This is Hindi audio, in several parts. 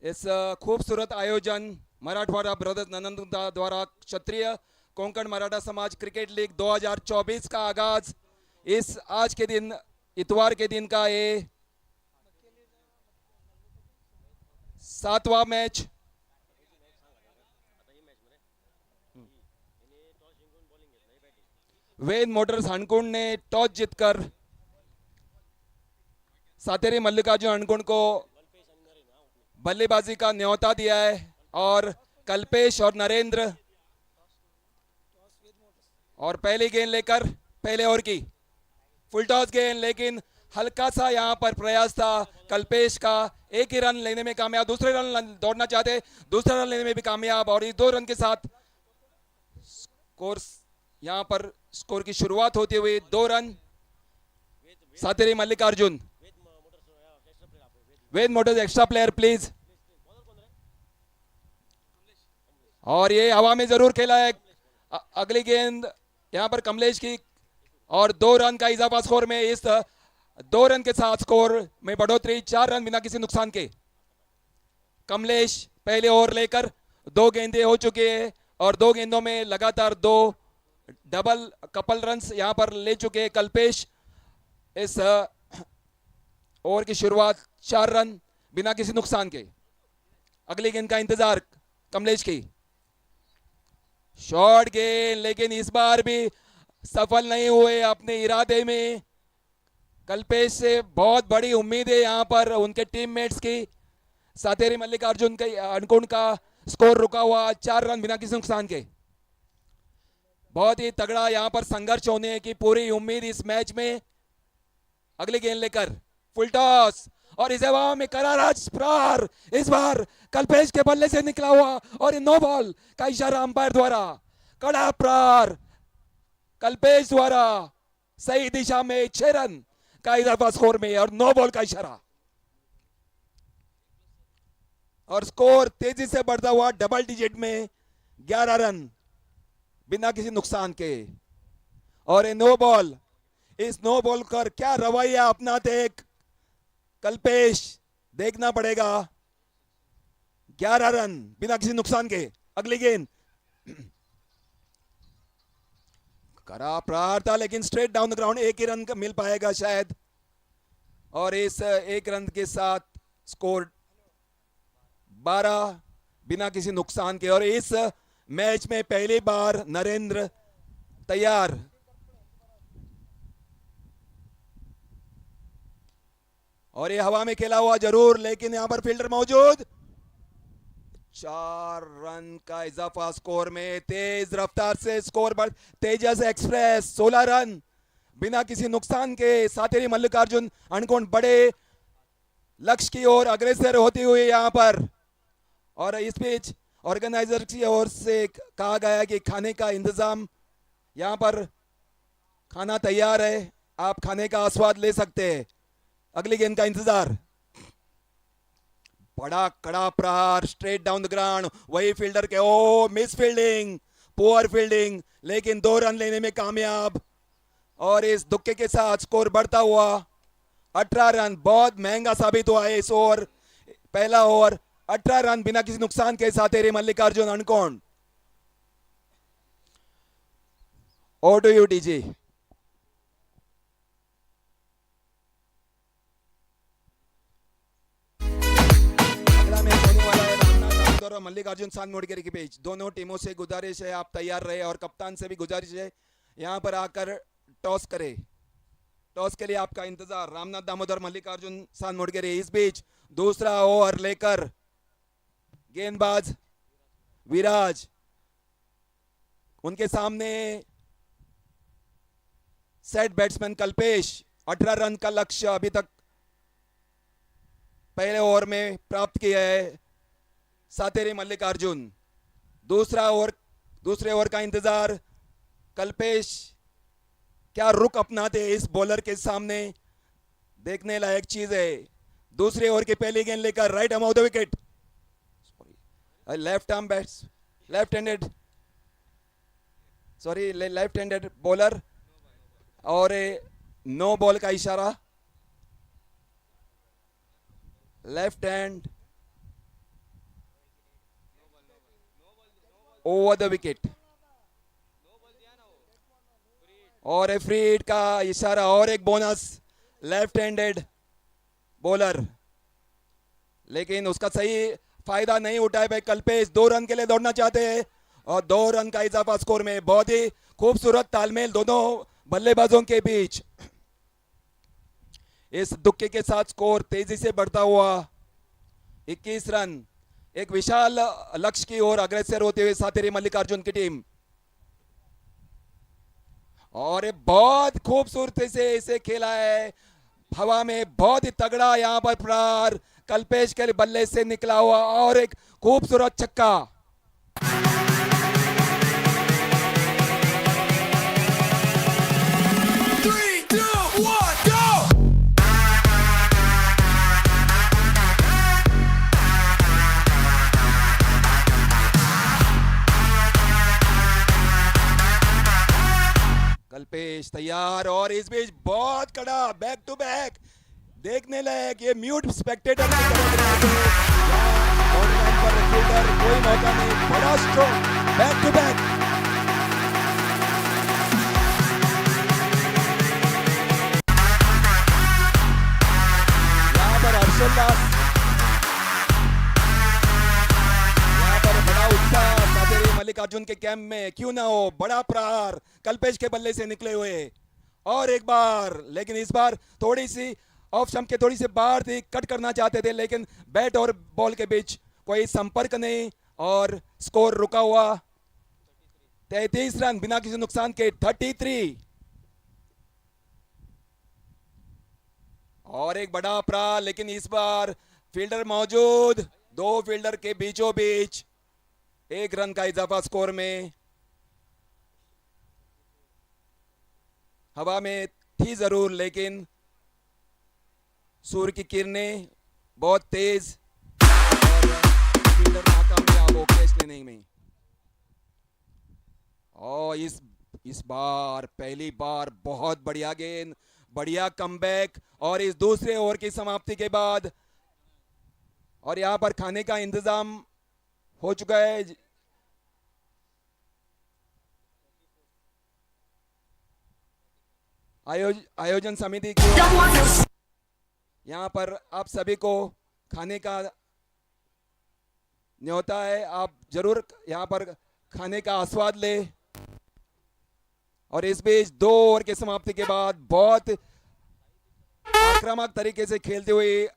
इस खूबसूरत आयोजन मराठवाड़ा ब्रदर्स नालंदा द्वारा क्षत्रिय कोंकण मराठा समाज क्रिकेट लीग 2024 का आगाज इस आज के दिन इतवार के दिन का ये 7वां मैच वेद मोटर्स हणकुंड ने टॉस जीतकर सातेरी मल्लिकार्जुन हणकुंड को बल्लेबाजी का न्योता दिया है और कल्पेश और नरेंद्र और पहली गेंद लेकर पहले ओवर की फुल टॉस गेंद, लेकिन हल्का सा यहां पर प्रयास था कल्पेश का। एक ही रन लेने में कामयाब, दूसरे रन दौड़ना चाहते, दूसरा रन लेने में भी कामयाब और इस 2 रन के साथ स्कोर यहां पर स्कोर की शुरुआत होती हुई 2 run Sateri Mallikarjun. Ved motors extra player please. और ये हवा में जरूर खेला है। अगली गेंद यहां पर कमलेश की और 2 रन का इजाफा स्कोर में। इस 2 रन के साथ स्कोर में बढ़ोतरी, 4 रन बिना किसी नुकसान के। कमलेश पहले ओवर लेकर 2 गेंदें हो चुकी है और 2 गेंदों में लगातार 2 डबल कपल रन्स यहां पर ले चुके हैं कल्पेश। इस ओवर की शुरुआत 4 रन बिना किसी नुकसान के। अगली गेंद का इंतजार कमलेश की शॉर्ट गेंद, लेकिन इस बार भी सफल नहीं हुए अपने इरादे में। कल्पेश से बहुत बड़ी उम्मीद है यहां पर उनके टीममेट्स की। सातेरी मल्लिकार्जुन के हणकुंड का स्कोर रुका हुआ 4 रन बिना किसी नुकसान के। बहुत ही तगड़ा यहां पर संघर्ष होने की पूरी उम्मीद इस मैच में। अगली गेंद लेकर फुल टॉस और इस हवा में करारा प्रहार, इस बार कल्पेश के बल्ले से निकला हुआ और नो बॉल का इशारा अंपायर द्वारा। कड़ा प्रहार कल्पेश द्वारा सही दिशा में 6 रन का इजाफा स्कोर में और नो बॉल का इशारा और स्कोर तेजी से बढ़ता हुआ डबल डिजिट में 11 रन बिना किसी नुकसान के। और ये नो बॉल, इस नो बॉल कर क्या रवैया अपनाते कल्पेश देखना पड़ेगा। 11 रन बिना किसी नुकसान के। अगली गेंद करा प्रहार था लेकिन स्ट्रेट डाउन द ग्राउंड, एक ही रन का मिल पाएगा शायद। और इस 1 रन के साथ स्कोर 12 बिना किसी नुकसान के। और इस मैच में पहली बार नरेंद्र तैयार। और ये हवा में खेला हुआ जरूर, लेकिन यहां पर फील्डर मौजूद। 4 रन का इजाफा स्कोर में। तेज रफ्तार से स्कोर बढ़, तेजस एक्सप्रेस 16 रन बिना किसी नुकसान के। सातेरी मल्लिकार्जुन हणकुंड बड़े लक्ष्य की ओर अग्रसर होती हुई यहां पर। और इस बीच ऑर्गेनाइजर की ओर से कहा गया कि खाने का इंतजाम यहां पर, खाना तैयार है, आप खाने का आस्वाद ले सकते हैं। अगली गेंद का इंतजार। बड़ा कड़ा प्रहार स्ट्रेट डाउन द ग्राउंड, वही फील्डर के ओ मिस फील्डिंग, पुअर फील्डिंग, लेकिन 2 रन लेने में कामयाब। और इस धक्के के साथ स्कोर बढ़ता हुआ 18 रन। बहुत महंगा साबित हुआ है इस ओवर, पहला ओवर। 18 रन बिना किसी नुकसान के Sateri Mallikarjun Hankund. Over to you DG. और मल्लिकार्जुन सानमोडकर के बीच दोनों टीमों से गुजारिश है आप तैयार रहे और कप्तान से भी गुजारिश है यहां पर आकर टॉस करे। टॉस के लिए आपका इंतजार। रामनाथ दामोदर मल्लिकार्जुन सानमोडकर। इस बीच दूसरा ओवर लेकर गेंदबाज विराज, उनके सामने सेट बैट्समैन कल्पेश। 18 रन का लक्ष्य अभी तक पहले ओवर में प्राप्त किया है सातेरी मल्लिकार्जुन। दूसरे ओवर का इंतजार। कल्पेश क्या रुक अपनाते इस बॉलर के सामने, देखने लायक चीज है। दूसरे ओवर की पहली गेंद लेकर right arm of the wicket, left arm bats, left handed bowler और नो बॉल का इशारा। Left hand over the wicket. और रेफरी का इशारा, और एक बोनस। लेफ्ट हैंडेड बॉलर, लेकिन उसका सही फायदा नहीं उठाए भाई कल्पेश। 2 रन के लिए दौड़ना चाहते हैं और 2 रन का इजाफा स्कोर में। बहुत ही खूबसूरत तालमेल दोनों बल्लेबाजों के बीच। इस दुक्के के साथ स्कोर तेजी से बढ़ता हुआ 21 रन। एक विशाल लक्ष्य की ओर अग्रसर होते हुए सातेरी मल्लिकार्जुन की टीम। और ये बहुत खूबसूरती से इसे खेला है हवा में, बहुत ही तगड़ा यहां पर प्रहार कल्पेश के बल्ले से निकला हुआ और एक खूबसूरत छक्का। कल्पेश तैयार, और इस बीच बहुत कड़ा बैक टू बैक देखने लायक। ये म्यूट स्पेक्टेटर कोई मौका नहीं, बड़ा स्ट्रोक बैक टू बैक। यहां पर हर्षोल्लास, यहां पर बड़ा उत्साह सातेरी मल्लिकार्जुन के कैंप में। क्यों ना हो, बड़ा प्रहार कल्पेश के बल्ले से निकले हुए। और एक बार, लेकिन इस बार थोड़ी सी ऑफ स्टंप के थोड़ी सी बाहर थी, कट करना चाहते थे, लेकिन बैट और बॉल के बीच कोई संपर्क नहीं और स्कोर रुका हुआ। 33 रन बिना किसी नुकसान के, 33। और एक बड़ा प्रहार, लेकिन इस बार फील्डर मौजूद, 2 फील्डर के बीचों बीच 1 रन का इजाफा स्कोर में। हवा में थी जरूर, लेकिन सूर्य की किरणें बहुत तेज और फील्डर नाकामयाब हो कैच लेने में। और इस बार पहली बार बहुत बढ़िया गेंद, बढ़िया कमबैक। और इस दूसरे ओवर की समाप्ति के बाद और यहां पर खाने का इंतजाम हो चुका है। आयोजन समिति की यहाँ पर आप सभी को खाने का न्योता है, आप जरूर यहाँ पर खाने का आस्वाद ले। और इस बीच 2 ओवर के समाप्ति के बाद बहुत आक्रामक तरीके से खेलते हुए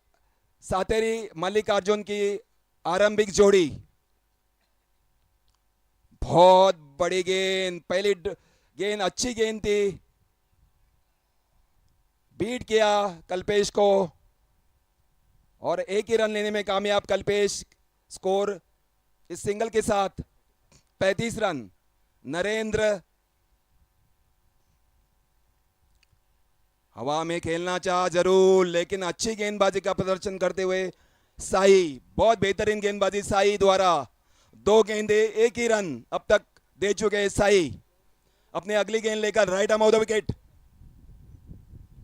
सातेरी मल्लिकार्जुन की आरंभिक जोड़ी। बहुत बड़ी गेंद, पहली गेंद अच्छी गेंद थी, बीट किया कल्पेश को और 1 ही रन लेने में कामयाब कल्पेश। स्कोर इस सिंगल के साथ 35 रन। नरेंद्र हवा में खेलना चाहा जरूर, लेकिन अच्छी गेंदबाजी का प्रदर्शन करते हुए साई, बहुत बेहतरीन गेंदबाजी साई द्वारा। 2 गेंदे 1 ही रन अब तक दे चुके हैं साई। अपनी अगली गेंद लेकर right arm of the wicket.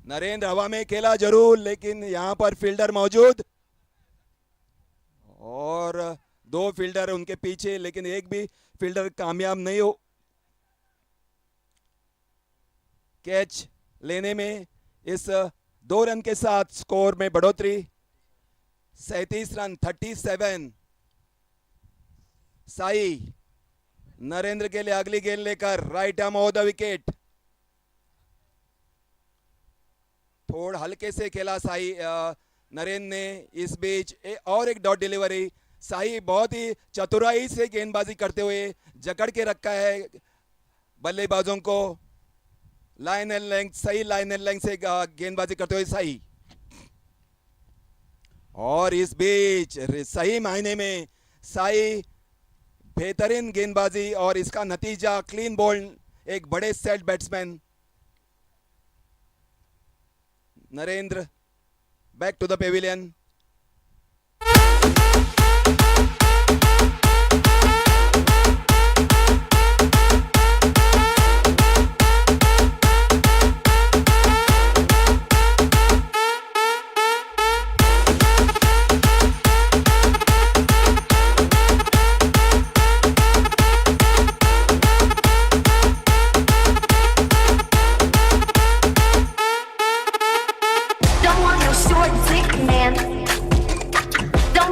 Narendra हवा में खेला जरूर, लेकिन यहां पर फील्डर मौजूद और 2 फील्डर उनके पीछे, लेकिन एक भी फील्डर कामयाब नहीं हो कैच लेने में। इस 2 रन के साथ स्कोर में बढ़ोतरी, 37 रन, 37। साई नरेंद्र के लिए अगली गेंद लेकर right arm of the wicket. थोड़ा हल्के से खेला साई नरेंद्र ने। इस बीच और एक डॉट डिलीवरी। साई बहुत ही चतुराई से गेंदबाजी करते हुए जकड़ के रखा है बल्लेबाजों को। लाइन एंड लेंथ, सही लाइन एंड लेंथ से गेंदबाजी करते हुए साई। और इस बीच सही मायने में साई बेहतरीन गेंदबाजी और इसका नतीजा क्लीन बॉल, एक बड़े set batsman. Narendra back to the pavilion.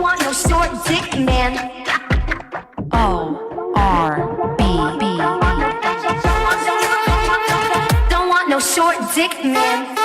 want no short dick man. O-R-B-B. Don't want no short dick man.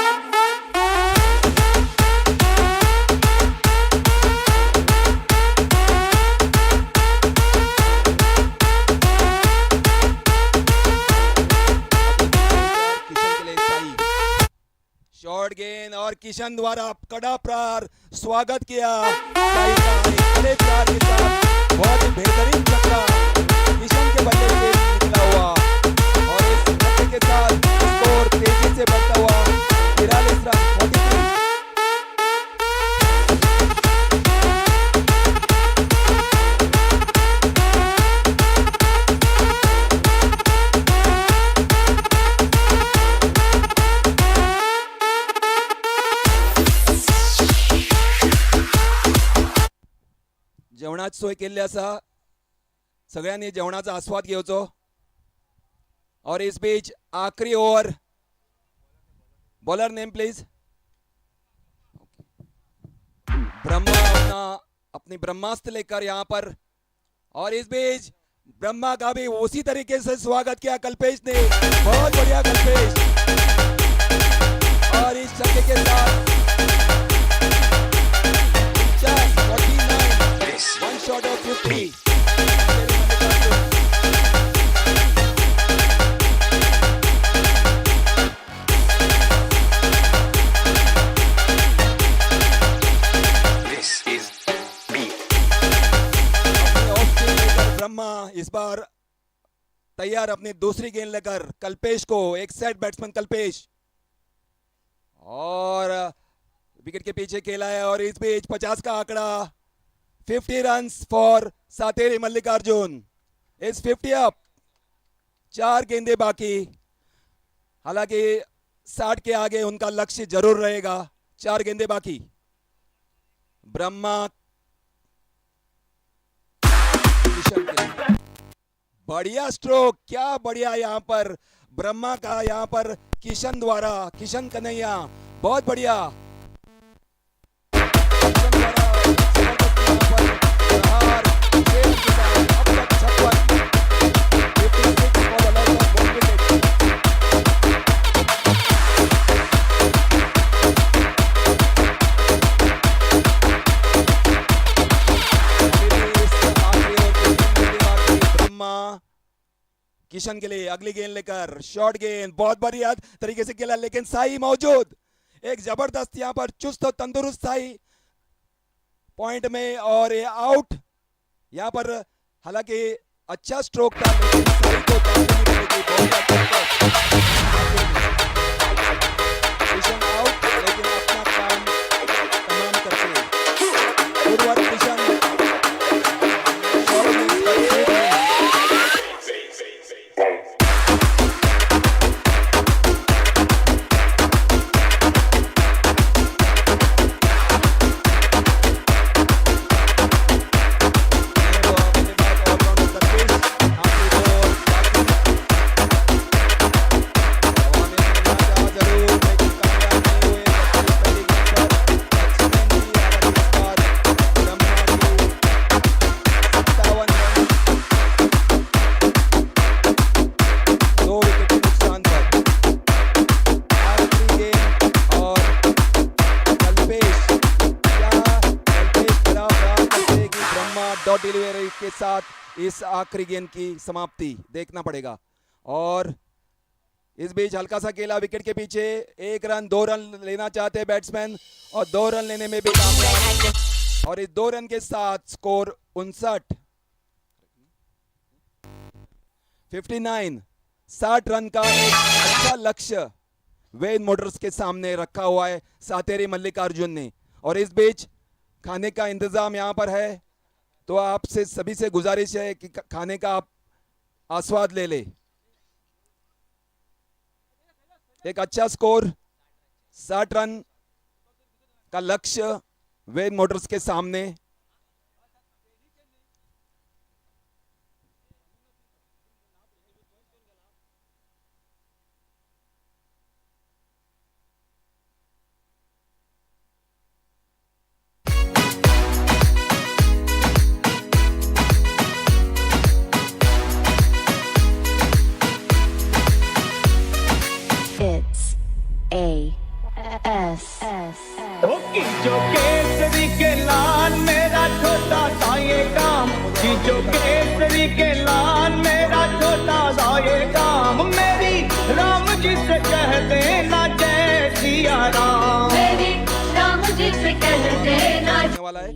Short गेंद और किशन द्वारा कड़ा प्रहार स्वागत किया साई का एक कड़े प्रहार के साथ बहुत ही बेहतरीन छक्का किशन के बल्ले से निकला हुआ और इस छक्के के साथ स्कोर तेजी से बढ़ता हुआ 43 रन 43। जेवणाच सोय केल्ली आसा सगळ्यांनी जेवणाचा आस्वाद घेवचो और इस बीच आखिरी over bowler name please Brahma अपनी ब्रह्मास्त्र लेकर यहाँ पर और इस बीच ब्रह्मा का भी उसी तरीके से स्वागत किया कल्पेश ने बहुत बढ़िया कल्पेश और इस छक्के के साथ 49 one shot of 50 ब्रह्मा इस बार तैयार अपनी दूसरी गेंद लेकर कल्पेश को एक सेट बैट्समैन कल्पेश और विकेट के पीछे खेला है और इस बीच 50 का आंकड़ा 50 रन्स फॉर सातेरी मल्लिकार्जुन इस 50 अप 4 गेंदे बाकी हालांकि 60 के आगे उनका लक्ष्य जरूर रहेगा 4 गेंदे बाकी ब्रह्मा बढ़िया स्ट्रोक क्या बढ़िया यहाँ पर ब्रह्मा का यहाँ पर किशन द्वारा किशन कन्हैया बहुत बढ़िया किशन के लिए अगली गेंद लेकर शॉर्ट गेंद बहुत बढ़िया तरीके से खेला लेकिन साई मौजूद एक जबरदस्त यहां पर चुस्त और तंदुरुस्त साई पॉइंट में और ये आउट यहां पर हालांकि अच्छा स्ट्रोक था लेकिन साई को नहीं मिलेगी बहुत किशन आउट लेकिन अपना काम तमाम करते गुरुवार किशन डिलीवरी के साथ इस आखिरी गेंद की समाप्ति देखना पड़ेगा और इस बीच हल्का सा खेला विकेट के पीछे 1 रन 2 रन लेना चाहते हैं बैट्समैन और 2 रन लेने में भी कामयाब और इस 2 रन के साथ स्कोर 59 60 रन का एक अच्छा लक्ष्य वेद मोटर्स के सामने रखा हुआ है सातेरी मल्लिकार्जुन ने और इस बीच खाने का इंतजाम यहां पर है तो आपसे सभी से गुजारिश है कि खाने का आप आस्वाद ले ले एक अच्छा स्कोर 60 रन का लक्ष्य वेद मोटर्स के सामने कह देना जय सिया राम। मेरी राम जी से कह देना होने वाला है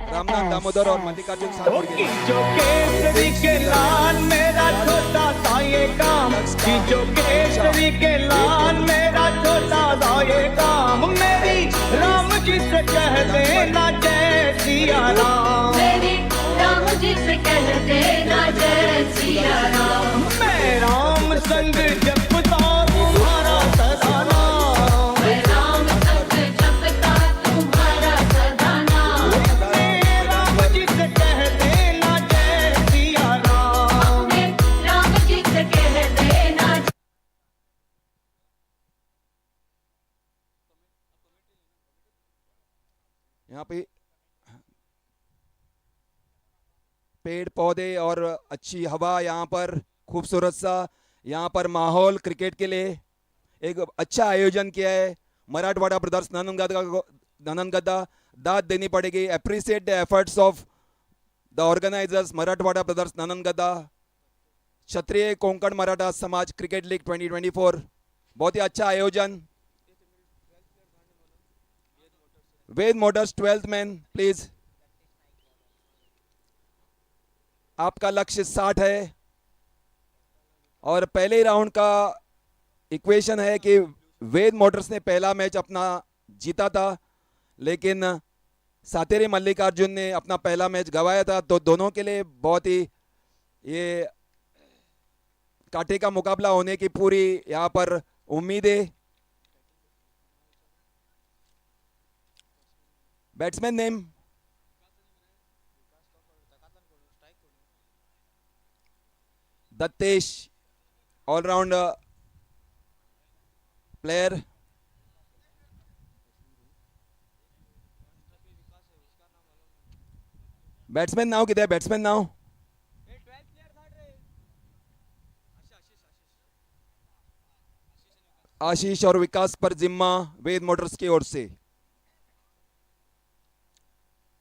रामनाथ दामोदर और मल्लिकार्जुन ओ साहब की जो केसरी के लाल मेरा छोटा सा ये काम, की जो केसरी के लाल मेरा छोटा सा ये काम, मेरी राम जी से कह देना जय सिया राम। मेरी राम जी से कह देना जय सिया राम। मैं राम संग जपता तुम्हारा सदा नाम, मैं राम संग जपता तुम्हारा सदा नाम। मैं राम जी से कह देना जय सिया राम। मैं राम जी से कह देना यहाँ पे पेड़ पौधे और अच्छी हवा, यहाँ पर खूबसूरत सा यहाँ पर माहौल क्रिकेट के लिए एक अच्छा आयोजन किया है। मराठवाड़ा ब्रदर्स नाननगद्दा दाद देनी पड़ेगी। Appreciate the efforts of the organisers Marathwada brothers Nanangadda, Kshatriya Konkan Maratha Samaj cricket league 2024। बहुत ही अच्छा आयोजन। Ved motors 12th man please. आपका लक्ष्य 60 है और पहले राउंड का इक्वेशन है कि वेद मोटर्स ने पहला मैच अपना जीता था, लेकिन सातेरी मल्लिकार्जुन ने अपना पहला मैच गंवाया था। तो दोनों के लिए बहुत ही ये कांटे का मुकाबला होने की पूरी यहाँ पर उम्मीद है। Batsman name Dattesh, all round player. Batsman नाव किधर है? बैट्समैन नाव आशीष और विकास पर जिम्मा वेद मोटर्स की ओर से।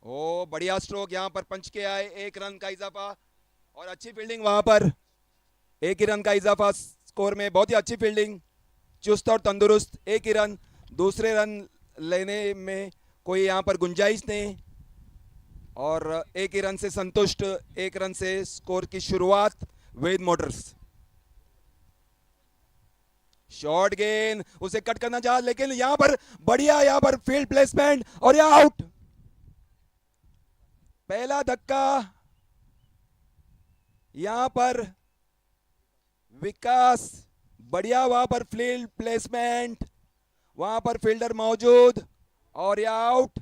ओ बढ़िया स्ट्रोक यहाँ पर पंच के आए, 1 रन का इजाफा और अच्छी फील्डिंग वहां पर। 1 ही रन का इजाफा स्कोर में, बहुत ही अच्छी फील्डिंग, चुस्त और तंदुरुस्त। 1 ही रन, दूसरे रन लेने में कोई यहाँ पर गुंजाइश नहीं और 1 ही रन से संतुष्ट। 1 रन से स्कोर की शुरुआत वेद मोटर्स। शॉर्ट गेंद, उसे कट करना चाहा लेकिन यहाँ पर बढ़िया यहाँ पर फील्ड प्लेसमेंट और यह आउट। पहला धक्का यहां पर विकास, बढ़िया वहां पर फील्ड प्लेसमेंट, वहां पर फील्डर मौजूद और यह आउट।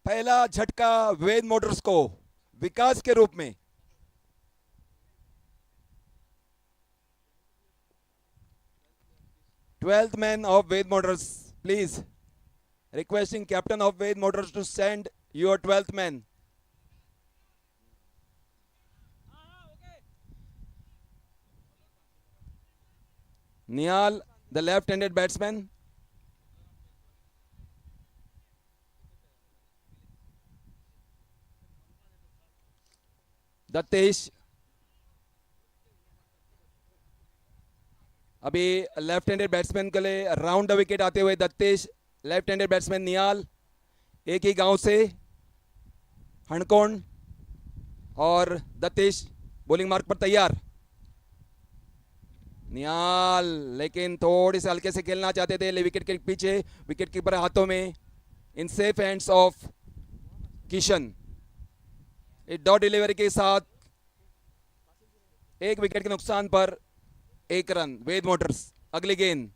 पहला झटका वेद मोटर्स को विकास के रूप में। Twelfth man of Ved motors please, requesting captain of Ved motors to send your 12th man. Nihal, the left-handed batsman. Dattesh, अभी लेफ्ट हैंडेड बैट्समैन के लिए राउंड द विकेट आते हुए दत्तेश, लेफ्ट हैंडेड बैट्समैन निहाल, एक ही गांव से हणकोण, और दत्तेश बॉलिंग मार्क पर तैयार। निहाल लेकिन थोड़ी से हल्के से खेलना चाहते थे, विकेट के पीछे, विकेट कीपर हाथों में, in safe hands of Kishan. एक डॉट डिलीवरी के साथ 1 विकेट के नुकसान पर 1 रन वेद मोटर्स। अगली गेंद,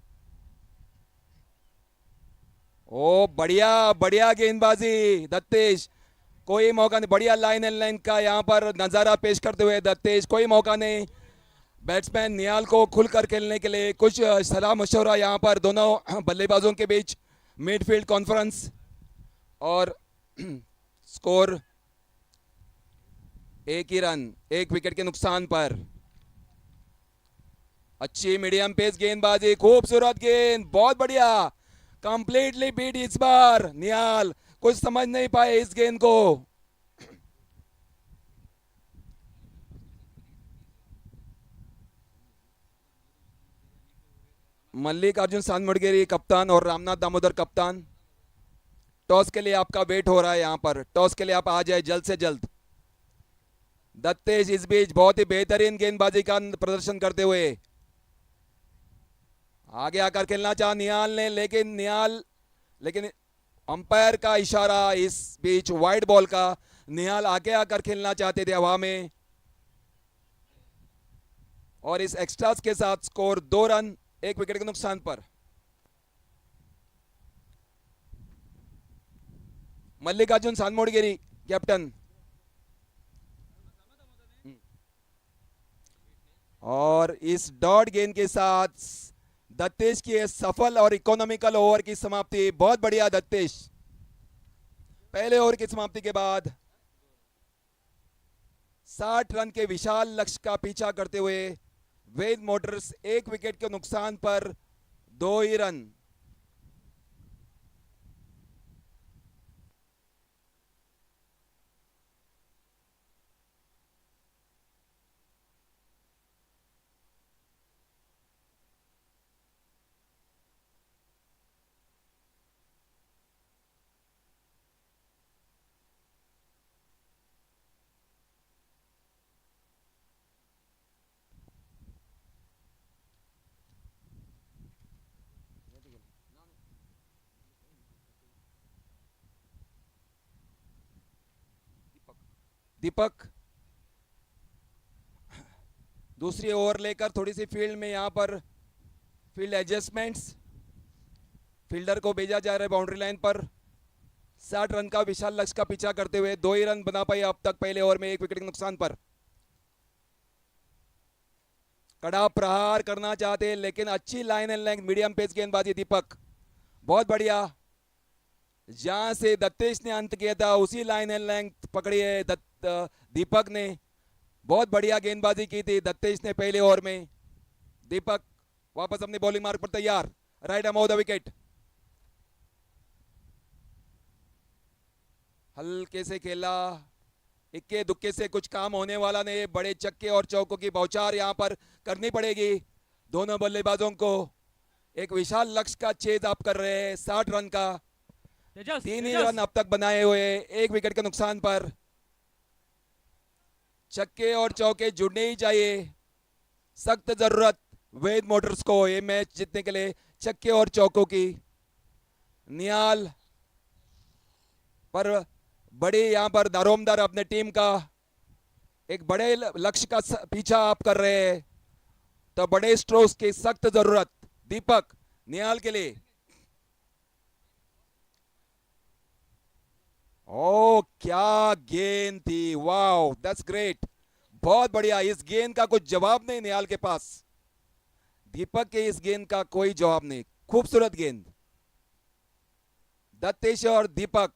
ओ बढ़िया बढ़िया गेंदबाजी दत्तेश, कोई मौका नहीं। बढ़िया लाइन एंड लाइन का यहाँ पर नजारा पेश करते हुए दत्तेश, कोई मौका नहीं। बैट्समैन निहाल को खुलकर खेलने के लिए कुछ सलाह मशवरा यहाँ पर दोनों बल्लेबाजों के बीच, मिडफील्ड कॉन्फ्रेंस, और स्कोर 1 ही रन 1 विकेट के नुकसान पर। अच्छी मीडियम पेस गेंदबाजी, खूबसूरत गेंद, बहुत बढ़िया, कंप्लीटली बीट इस बार निहाल, कुछ समझ नहीं पाए इस गेंद को। मल्लिकार्जुन सानमुड़गिरी कप्तान और रामनाथ दामोदर कप्तान, टॉस के लिए आपका वेट हो रहा है। यहां पर टॉस के लिए आप आ जाए जल्द से जल्द। दत्तेश इस बीच बहुत ही बेहतरीन गेंदबाजी का प्रदर्शन करते हुए आगे आकर खेलना चाहा निहाल ने, लेकिन अंपायर का इशारा इस बीच वाइड बॉल का। निहाल आगे आकर खेलना चाहते थे हवा में, और इस एक्स्ट्रास के साथ स्कोर 2 रन 1 विकेट के नुकसान पर। मल्लिकार्जुन सानमुड़गिरी कैप्टन, और इस डॉट गेंद के साथ दत्तेश की सफल और इकोनॉमिकल ओवर की समाप्ति। बहुत बढ़िया दत्तेश। पहले ओवर की समाप्ति के बाद 60 रन के विशाल लक्ष्य का पीछा करते हुए वेद मोटर्स 1 विकेट के नुकसान पर 2 ही रन। दीपक दूसरी ओवर लेकर थोड़ी सी फील्ड में, यहां पर फील्ड एडजस्टमेंट्स, फील्डर को भेजा जा रहा है बाउंड्री लाइन पर। 60 रन का विशाल लक्ष्य का पीछा करते हुए 2 ही रन बना पाए अब तक पहले ओवर में 1 विकेट के नुकसान पर। कड़ा प्रहार करना चाहते लेकिन अच्छी line and length medium pace गेंदबाजी दीपक, बहुत बढ़िया। जहां से दत्तेश ने अंत किया था उसी लाइन एंड लेंथ पकड़ी है दीपक ने। बहुत बढ़िया गेंदबाजी की थी दत्तेश ने पहले ओवर में। दीपक वापस अपनी बॉलिंग मार्क पर तैयार, राइट अमो द विकेट। हल्के से खेला, इक्के दुक्के से कुछ काम होने वाला नहीं। बड़े चक्के और चौकों की बौछार यहां पर करनी पड़ेगी दोनों बल्लेबाजों को। एक विशाल लक्ष्य का छेद आप कर रहे हैं 60 रन का। 3 ही रन अब तक बनाए हुए 1 विकेट के नुकसान पर। छक्के और चौके जुड़ने ही चाहिए, सख्त जरूरत वेद मोटर्स को ये मैच जीतने के लिए छक्के और चौकों की। निहाल पर बड़ी यहां पर दारोमदार अपने टीम का एक बड़े लक्ष्य का पीछा आप कर रहे हैं, तो बड़े स्ट्रोक्स की सख्त जरूरत दीपक निहाल के लिए। ओ क्या गेंद थी, वाओ दैट्स ग्रेट, बहुत बढ़िया। इस गेंद का कुछ जवाब नहीं निहाल के पास, दीपक के इस गेंद का कोई जवाब नहीं। खूबसूरत गेंद दत्तेश और दीपक,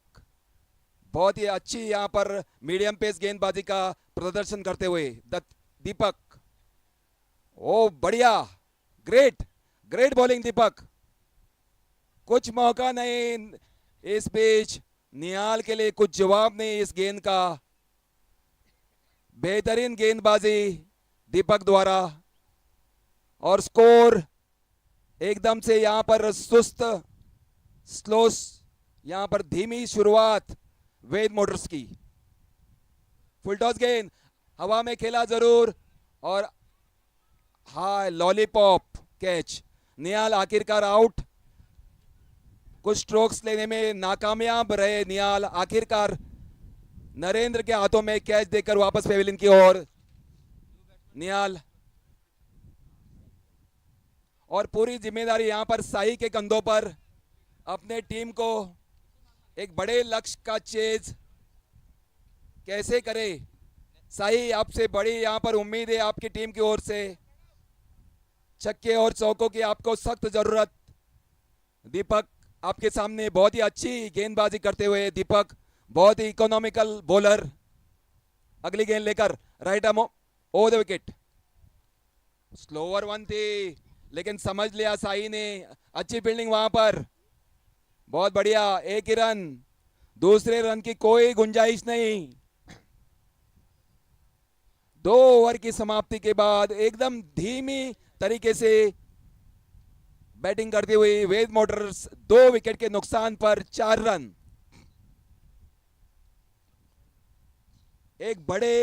बहुत ही अच्छी यहां पर मीडियम पेस गेंदबाजी का प्रदर्शन करते हुए दीपक। ओ बढ़िया, ग्रेट ग्रेट बॉलिंग दीपक। कुछ मौका नहीं इस बीच, निहाल के लिए कुछ जवाब नहीं इस गेंद का। बेहतरीन गेंदबाजी दीपक द्वारा, और स्कोर एकदम से यहां पर सुस्त, स्लो, यहां पर धीमी शुरुआत वेद मोटर्स की। फुल टॉस गेंद हवा में खेला जरूर, और हाय लॉलीपॉप कैच। निहाल आखिरकार आउट, कुछ स्ट्रोक्स लेने में नाकामयाब रहे निहाल। आखिरकार नरेंद्र के हाथों में कैच देकर वापस पेविलियन की ओर निहाल, और पूरी जिम्मेदारी यहां पर साई के कंधों पर। अपने टीम को एक बड़े लक्ष्य का चेज कैसे करे साई, आपसे बड़ी यहां पर उम्मीद है आपकी टीम की ओर से। छक्के और चौकों की आपको सख्त जरूरत। दीपक आपके सामने बहुत ही अच्छी गेंदबाजी करते हुए दीपक, बहुत ही इकोनॉमिकल बॉलर। अगली गेंद लेकर right arm over the wicket. Slower one थी लेकिन समझ लिया साई ने, अच्छी फील्डिंग वहां पर, बहुत बढ़िया। 1 ही रन, दूसरे रन की कोई गुंजाइश नहीं। 2 ओवर की समाप्ति के बाद एकदम धीमी तरीके से बैटिंग करती हुई वेद मोटर्स 2 विकेट के नुकसान पर 4 रन। एक बड़े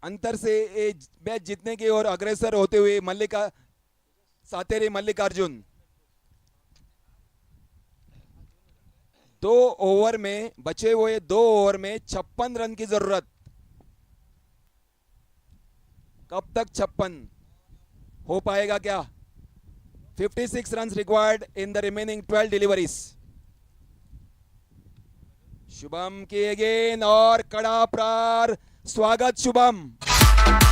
अंतर से ये मैच जीतने की ओर अग्रसर होते हुए सातेरी मल्लिकार्जुन 2 ओवर में बचे हुए 2 ओवर में 56 रन की जरूरत। कब तक 56 हो पाएगा क्या? 56 run required in the remaining 12 deliveries. Shubham की अगेन और कड़ा प्रार। स्वागत शुभम।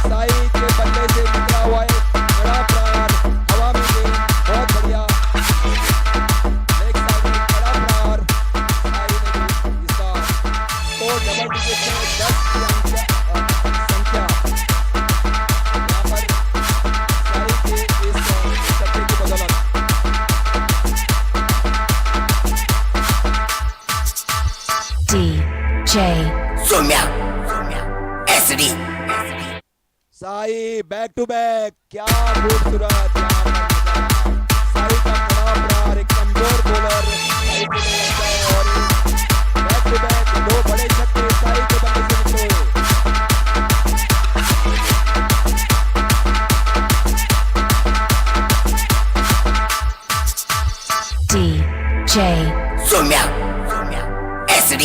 साई के बल्ले से निकला हुआ है कड़ा प्रार, हवा में गेंद बहुत बढ़िया। लेग साइड में कड़ा प्रार। साई ने इस बार स्कोर डबल डिजिट में 10 की संख्या। यहाँ पर साई के इस छक्के की बदौलत DJ Soumya SD Sai back to back. क्या खूबसूरत साई का बड़ा प्रार, एक कमजोर बॉलर साई को नहीं लगता है और बैक टू बैक 2 बड़े छक्के साई के बल्ले से निकले। DJ Soumya SD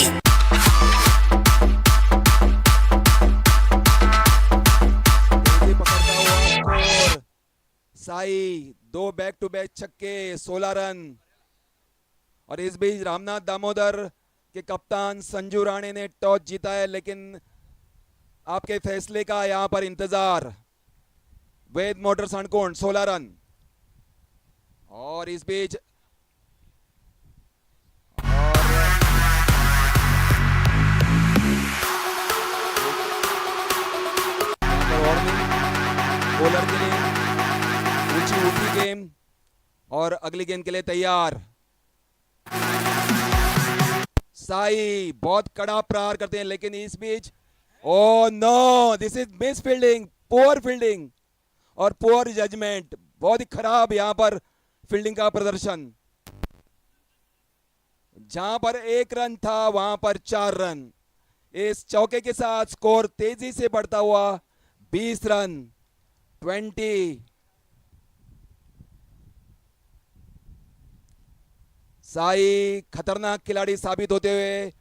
पकड़ता हुआ स्कोर। साई 2 बैक टू बैक छक्के 16 रन। और इस बीच रामनाथ दामोदर के कप्तान संजू राणे ने टॉस जीता है, लेकिन आपके फैसले का यहां पर इंतजार। वेद मोटर्स अणकोण 16 रन। और इस बीच बॉलर के लिए ऊंची उठी गेम और अगली गेंद के लिए तैयार। साई बहुत कड़ा प्रहार करते हैं, लेकिन इस बीच oh no, this is miss fielding, poor fielding और पुअर जजमेंट। बहुत ही खराब यहां पर फील्डिंग का प्रदर्शन। जहां पर 1 रन था वहां पर 4 रन। इस चौके के साथ स्कोर तेजी से बढ़ता हुआ 20 रन 20। साई खतरनाक खिलाड़ी साबित होते हुए,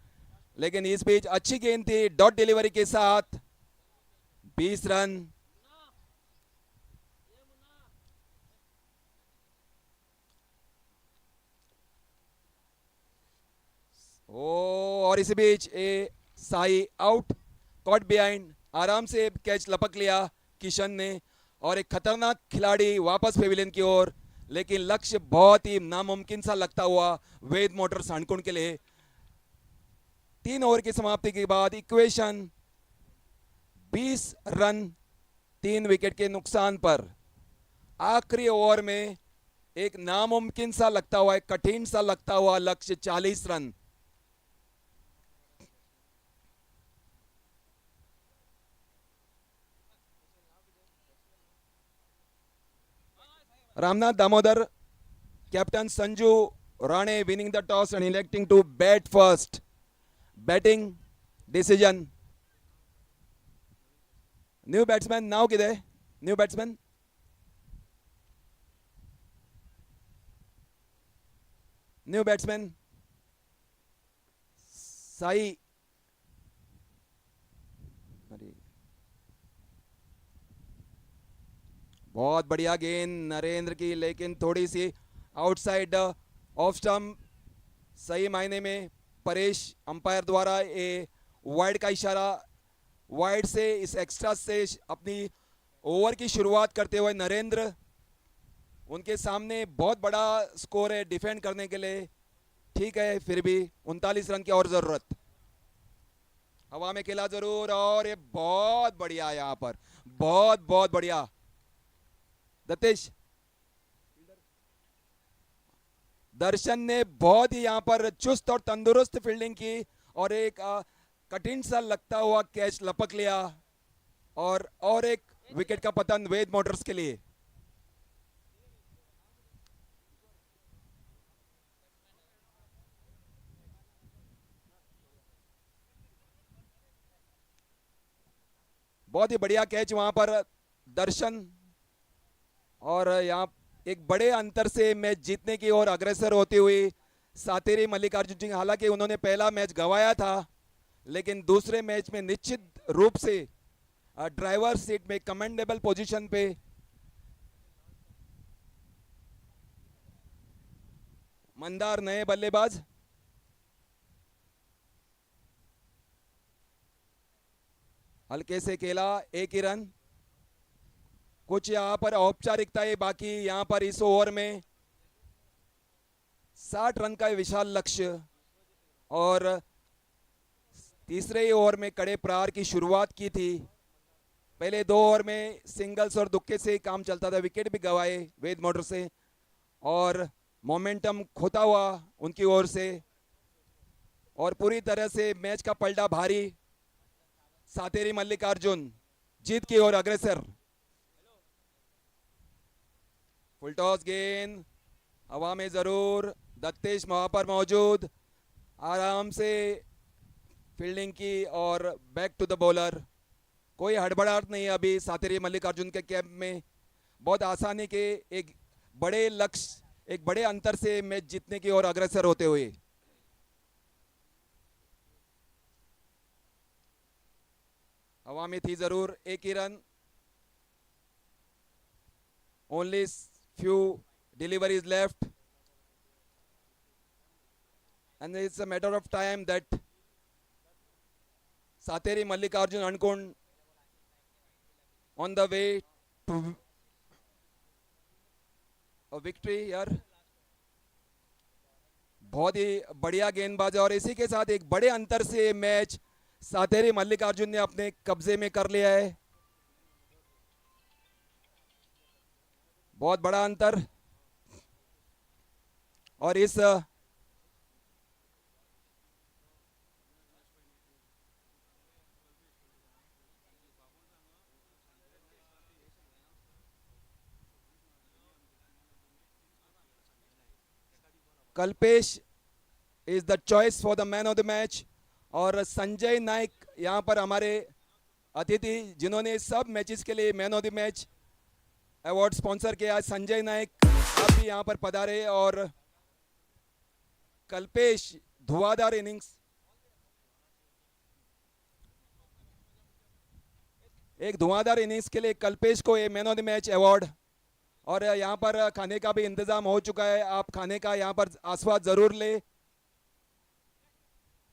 लेकिन इस बीच अच्छी गेंद थी डॉट डिलीवरी के साथ 20 रन। और इसी बीच साई आउट, कॉट बिहाइंड, आराम से कैच लपक लिया किशन ने। और एक खतरनाक खिलाड़ी वापस पेविलियन की ओर, लेकिन लक्ष्य बहुत ही नामुमकिन सा लगता हुआ वेद मोटर्स अणकोण के लिए। 3 ओवर की समाप्ति के बाद इक्वेशन 20 रन 3 विकेट के नुकसान पर। आखिरी ओवर में एक नामुमकिन सा लगता हुआ, एक कठिन सा लगता हुआ लक्ष्य 40 run. Ramnath Damodar, Captain Sanju Rane winning the toss and electing to bat first. Batting decision. New batsman now kidhe? New batsman. New batsman. Sai. बहुत बढ़िया गेंद नरेंद्र की, लेकिन थोड़ी सी आउटसाइड ऑफ स्टंप। सही मायने में परेश अंपायर द्वारा ये वाइड का इशारा, वाइड से इस एक्स्ट्रा से अपनी ओवर की शुरुआत करते हुए नरेंद्र, उनके सामने बहुत बड़ा स्कोर है डिफेंड करने के लिए। ठीक है, फिर भी 39 रन की और जरूरत। हवा में खेला जरूर, और ये बहुत बढ़िया यहाँ पर, बहुत बहुत बढ़िया दत्तेश। दर्शन ने बहुत ही यहां पर चुस्त और तंदुरुस्त फील्डिंग की और एक कठिन सा लगता हुआ कैच लपक लिया, और एक विकेट का पतन वेद मोटर्स के लिए। बहुत ही बढ़िया कैच वहां पर दर्शन, और यहाँ एक बड़े अंतर से मैच जीतने की ओर अग्रसर होती हुई सातेरी मल्लिकार्जुन सिंह। हालांकि उन्होंने पहला मैच गंवाया था, लेकिन दूसरे मैच में निश्चित रूप से ड्राइवर सीट में कमेंडेबल पोजीशन पे मंदार नए बल्लेबाज। हल्के से खेला, एक ही रन। कुछ यहाँ पर औपचारिकताएं बाकी। यहाँ पर इस ओवर में 60 रन का विशाल लक्ष्य, और तीसरे ओवर में कड़े प्रहार की शुरुआत की थी। पहले 2 ओवर में सिंगल्स और दुक्के से ही काम चलता था, विकेट भी गंवाए वेद मोटर से, और मोमेंटम खोता हुआ उनकी ओर से, और पूरी तरह से मैच का पलटा भारी। सातेरी मल्लिकार्जुन जीत की ओर अग्रसर। फुल टॉस गेंद हवा में जरूर, दत्तेश वहां पर मौजूद, आराम से फील्डिंग की और बैक टू द बॉलर। कोई हड़बड़ाहट नहीं अभी सातेरी मल्लिकार्जुन के कैंप में। बहुत आसानी के एक बड़े लक्ष्य, एक बड़े अंतर से मैच जीतने की ओर अग्रसर होते हुए। हवा में थी जरूर, एक ही run. Only few deliveries left, and it's a matter of time that Sateri Mallikarjun Ankund on the way to a victory here. बहुत ही बढ़िया गेंदबाज, और इसी के साथ एक बड़े अंतर से मैच सातेरी मल्लिकार्जुन ने अपने कब्जे में कर लिया है। बहुत बड़ा अंतर, और इस Kalpesh is the choice for the man of the match, और संजय नाइक यहां पर हमारे अतिथि जिन्होंने सब मैचेस के लिए man of the match award sponsor किया। संजय नाइक आप भी यहाँ पर पधारे, और कल्पेश धुआंधार इनिंग्स, एक धुआंधार इनिंग्स के लिए कल्पेश को ये man of the match award. और यहाँ पर खाने का भी इंतजाम हो चुका है, आप खाने का यहाँ पर आस्वाद जरूर ले।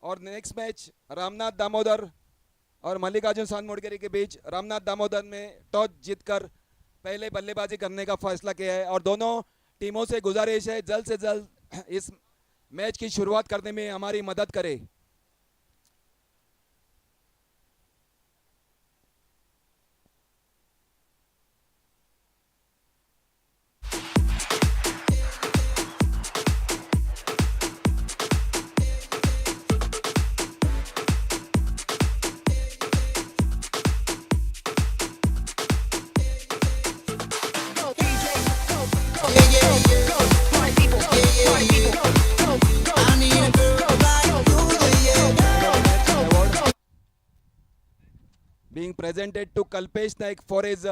और नेक्स्ट मैच रामनाथ दामोदर और मल्लिकार्जुन सानमुड़गिरी के बीच। रामनाथ दामोदर ने टॉस जीतकर पहले बल्लेबाजी करने का फैसला किया है, और दोनों टीमों से गुजारिश है जल्द से जल्द इस मैच की शुरुआत करने में हमारी मदद करें। Being presented to Kalpesh Naik for his